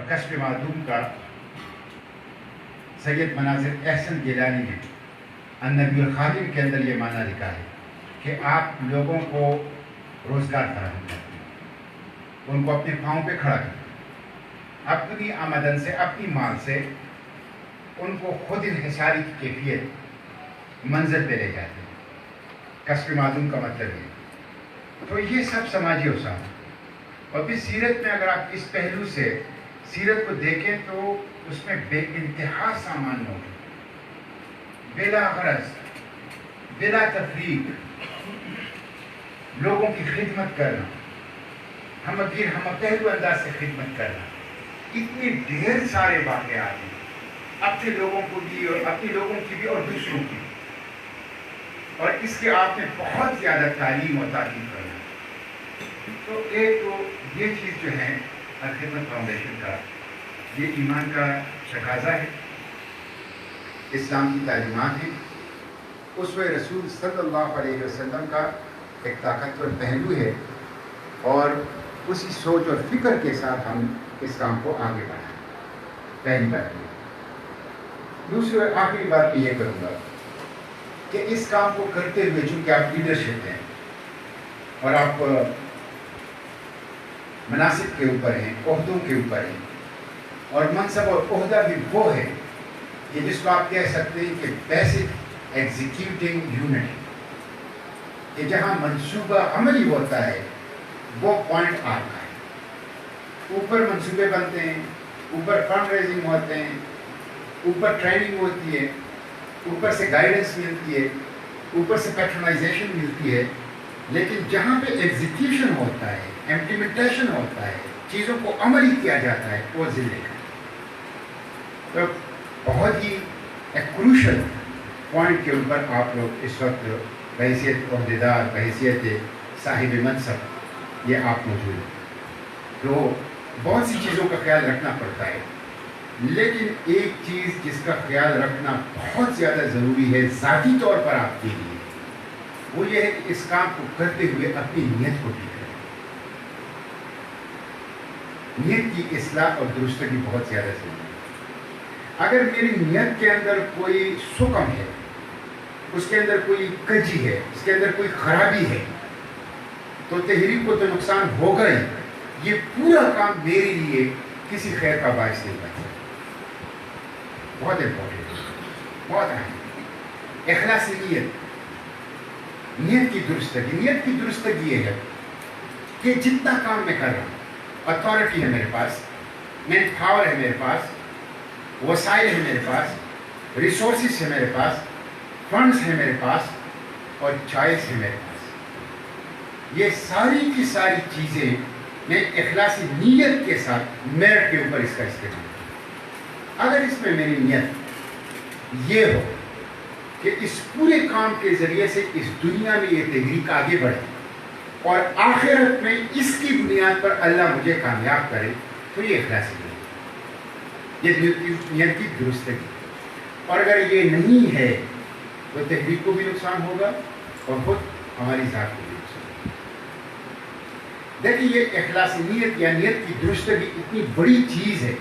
کشف معدوم کا سید مناظر احسن گیلانی نے النبی الخادم کے اندر یہ معنی لکھا ہے کہ آپ لوگوں کو روزگار فراہم کرتے ہیں، ان کو اپنے پاؤں پہ کھڑا کرتے ہیں، اپنی آمدن سے، اپنی مال سے ان کو خود انحصاری کی کیفیت منزل پہ لے جاتے ہیں۔ کسب معدوم کا مطلب ہے تو یہ سب سماجی اوصاف۔ اور پھر سیرت میں اگر آپ اس پہلو سے سیرت کو دیکھیں تو اس میں بے انتہا سامان موجود، بلا غرض، بلا تفریق لوگوں کی خدمت کرنا، ہم پہلو انداز سے خدمت کرنا، اتنے ڈھیر سارے واقعات ہیں اپنے لوگوں کو بھی اور اپنے لوگوں کی بھی اور دوسروں کی، اور اس کے آپ نے بہت زیادہ تعلیم اور تاکید کرنا۔ تو ایک تو یہ چیز جو ہے الخدمت فاؤنڈیشن کا، یہ ایمان کا تقاضا ہے، اسلام کی تعلیمات ہیں، اسوہ رسول صلی اللہ علیہ وسلم کا ایک طاقتور پہلو ہے، اور اسی سوچ اور فکر کے ساتھ ہم اس کام کو آگے بڑھائیں۔ پہلی بات یہ۔ دوسری اور آخری بات میں یہ کروں گا کہ اس کام کو کرتے ہوئے چونکہ آپ لیڈرشپ ہیں اور آپ مناصب کے اوپر ہیں، عہدوں کے اوپر ہیں، اور منصب اور عہدہ بھی وہ ہے کہ جس کو آپ کہہ سکتے ہیں کہ بیسک ایگزیکیوٹنگ یونٹ، کہ جہاں منصوبہ عملی ہوتا ہے وہ پوائنٹ آپ کا ہے۔ اوپر منصوبے بنتے ہیں، اوپر فنڈ ریزنگ ہوتے ہیں، اوپر ٹریننگ ہوتی ہے، اوپر سے گائیڈنس ملتی ہے، اوپر سے پیٹرنائزیشن ملتی ہے، لیکن جہاں پہ ایگزیکیوشن ہوتا ہے، امپلیمنٹیشن ہوتا ہے، چیزوں کو عملی کیا جاتا ہے، وہ ضلع کا۔ تو بہت ہی ایک کروشل پوائنٹ کے اوپر آپ لوگ اس وقت بحیثیت عہدیدار، بحیثیت صاحب منصب یہ آپ موجود ہیں۔ تو بہت سی چیزوں کا خیال رکھنا پڑتا ہے، لیکن ایک چیز جس کا خیال رکھنا بہت زیادہ ضروری ہے ذاتی طور پر آپ کے لیے، وہ یہ ہے کہ اس کام کو کرتے ہوئے اپنی نیت کو ٹھیک کریں۔ نیت کی اصلاح اور درستگی بہت زیادہ ضروری ہے۔ اگر میری نیت کے اندر کوئی سکم ہے، اس کے اندر کوئی کجی ہے، اس کے اندر کوئی خرابی ہے، تو تحریک کو تو نقصان ہوگا ہی، یہ پورا کام میرے لیے کسی خیر کا باعث نہیں بنتا۔ بہت امپورٹنٹ، بہت اہم۔ اخلاص نیت، نیت کی درستگی۔ نیت کی درستگی یہ ہے کہ جتنا کام میں کر رہا ہوں، اتھارٹی ہے میرے پاس، مین پاور ہے میرے پاس، وسائل ہے میرے پاس، ریسورسز ہے میرے پاس، فنڈز ہے میرے پاس، اور چوائس ہے میرے پاس، یہ ساری کی ساری چیزیں میں اخلاصی نیت کے ساتھ میرٹ کے اوپر اس کا استعمال کروں۔ اگر اس میں میری نیت یہ ہو کہ اس پورے کام کے ذریعے سے اس دنیا میں یہ تحریک آگے بڑھے اور آخرت میں اس کی بنیاد پر اللہ مجھے کامیاب کرے، تو یہ اخلاصی نیت، یہ نیت کی درستگی۔ اور اگر یہ نہیں ہے تو تحریک کو بھی نقصان ہوگا اور خود ہماری ذات کو بھی نقصان ہوگا۔ دیکھیے، یہ اخلاص نیت یا نیت کی درستگی اتنی بڑی چیز ہے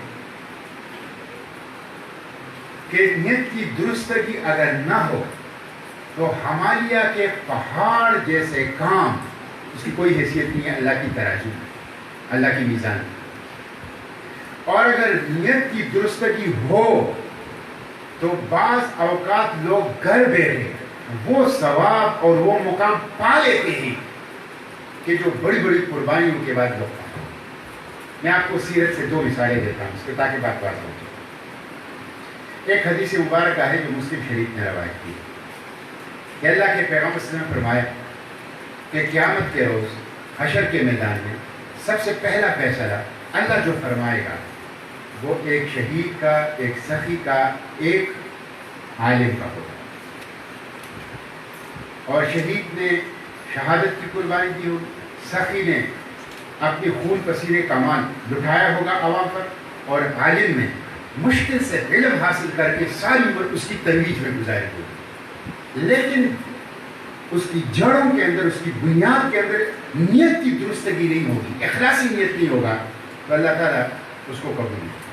کہ نیت کی درستگی اگر نہ ہو تو ہمالیہ کے پہاڑ جیسے کام، اس کی کوئی حیثیت نہیں ہے اللہ کی ترازو میں، اللہ کی میزان میں۔ اور اگر نیت کی درستگی ہو تو بعض اوقات لوگ گھر بیٹھے وہ ثواب اور وہ مقام پا لیتے ہیں کہ جو بڑی بڑی قربانیوں کے بعد لوگ پاتے ہیں۔ میں آپ کو سیرت سے دو مثالیں دیتا ہوں اس کے تاکہ بات واضح ہو جائے۔ ایک حدیث مبارکہ ہے جو مسلم شریف نے روایت کی کہ اللہ کے پیغمبر صلی اللہ علیہ وسلم نے فرمایا کہ قیامت کے روز حشر کے میدان میں سب سے پہلا فیصلہ اللہ جو فرمائے گا وہ ایک شہید کا، ایک سخی کا، ایک عالم کا ہوگا۔ اور شہید نے شہادت کی قربانی دی ہوگی، سخی نے اپنی خون پسینے کا مان لٹایا ہوگا عوام پر، اور عالم نے مشکل سے علم حاصل کر کے ساری عمر اس کی ترویج میں گزاری ہوگی، لیکن اس کی جڑوں کے اندر، اس کی بنیاد کے اندر نیت کی درستگی نہیں ہوگی، اخلاصی نیت نہیں ہوگا، تو اللہ تعالیٰ اس کو قبول نہیں،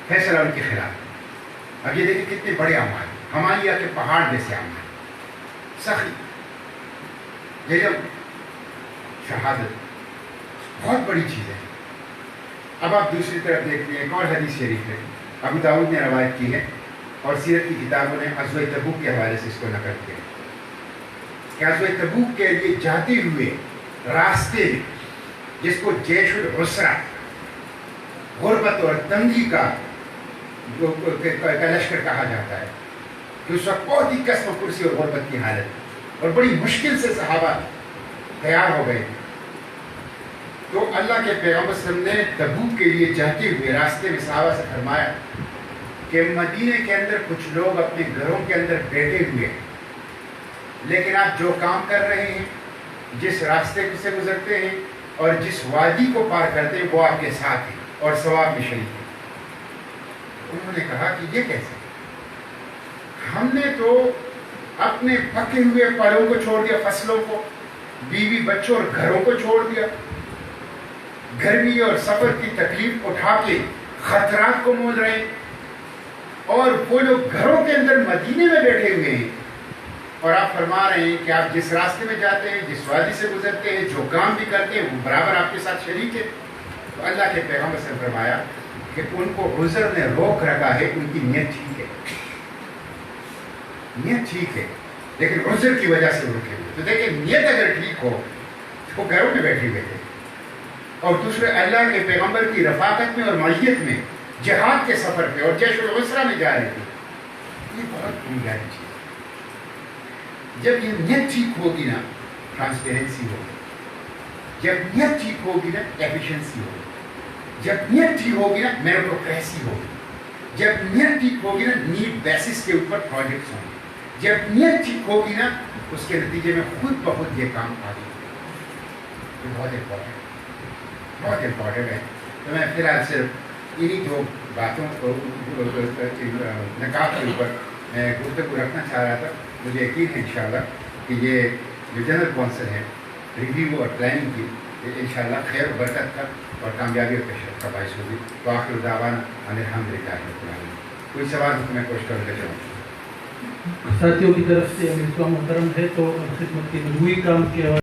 فیصلہ ان کے خلاف۔ اب یہ دیکھیں کتنے بڑے اعمال، ہمالیہ کے پہاڑ جیسے اعمال، سخی، یہ جب شہادت بہت بڑی چیز ہے۔ اب آپ دوسری طرف دیکھتے ہیں ایک اور حدیث شریف ہے، ابو داؤد نے روایت کی ہے اور سیرت کی کتابوں نے غزوہ تبوک کے حوالے سے اس کو نقل کیا کہ غزوہ تبوک کے لیے جاتے ہوئے راستے میں، جس کو جیش العسرہ، غربت اور تنگی کا لشکر کہا جاتا ہے، کہ اس وقت بہت ہی کسم و کرسی اور غربت کی حالت اور بڑی مشکل سے صحابہ تیار ہو گئے۔ تو اللہ کے پیغمبر صلی اللہ علیہ وسلم نے تبوک کے لیے جاتے ہوئے راستے میں صحابہ سے فرمایا کہ مدینے کے اندر کچھ لوگ اپنے گھروں کے اندر بیٹھے ہوئے ہیں، لیکن آپ جو کام کر رہے ہیں، جس راستے سے گزرتے ہیں اور جس وادی کو پار کرتے ہیں، وہ آپ کے ساتھ ہیں اور ثواب میں شریک ہیں۔ انہوں نے کہا کہ یہ کیسے؟ ہم نے تو اپنے پکے ہوئے پڑوں کو چھوڑ دیا، فصلوں کو، بیوی بچوں اور گھروں کو چھوڑ دیا، گرمی اور سفر کی تکلیف اٹھا کے خطرات کو مول رہے ہیں، اور وہ لوگ گھروں کے اندر مدینے میں بیٹھے ہوئے ہیں، اور آپ فرما رہے ہیں کہ آپ جس راستے میں جاتے ہیں، جس وادی سے گزرتے ہیں، جو کام بھی کرتے ہیں، وہ برابر آپ کے ساتھ شریک ہے۔ تو اللہ کے پیغمبر سے فرمایا کہ ان کو عذر نے روک رکھا ہے، ان کی نیت ٹھیک ہے، نیت ٹھیک ہے، لیکن عذر کی وجہ سے رکے ہوئے۔ تو دیکھیں نیت اگر ٹھیک ہو تو وہ گھروں میں بیٹھے ہوئے تھے، اور دوسرے اللہ کے پیغمبر کی رفاقت میں اور معیت میں جہاد کے سفر پہ اور جیش العسرہ میں جا رہے تھے۔ یہ بہت بنیادی چیز ہے۔ جب یہ نیت ٹھیک ہوگی نا، ٹرانسپیرنسی ہوگی، جب نیت ٹھیک ہوگی نا، ایفیشنسی ہوگی، جب نیت ٹھیک ہوگی نا، میریٹوکریسی ہوگی، جب نیت ٹھیک ہوگی نا، نیڈ بیسس کے اوپر پروجیکٹس ہوں گے، جب نیت ٹھیک ہوگی نا، اس کے نتیجے میں خود بخود یہ کام آگے ہوگا۔ یہ بہت امپورٹنٹ ہے۔ تو میں فی الحال صرف انہی دو باتوں کو نکات کے اوپر میں گفتگو رکھنا چاہ رہا تھا۔ مجھے یقین ہے انشاءاللہ کہ یہ جو جنرل کونسل ہے ریویو اور پلاننگ کی، انشاءاللہ خیر و برکت کا اور کامیابی اور پیشرفت کا باعث ہوگی۔ وآخر دعوانا ان الحمدللہ رب العالمین۔ کوئی سوال تو میں کوشش کروں گا جواب۔ ساتھیوں کی طرف سے امیر محترم ہے تو خدمت کے مجموعی کام کے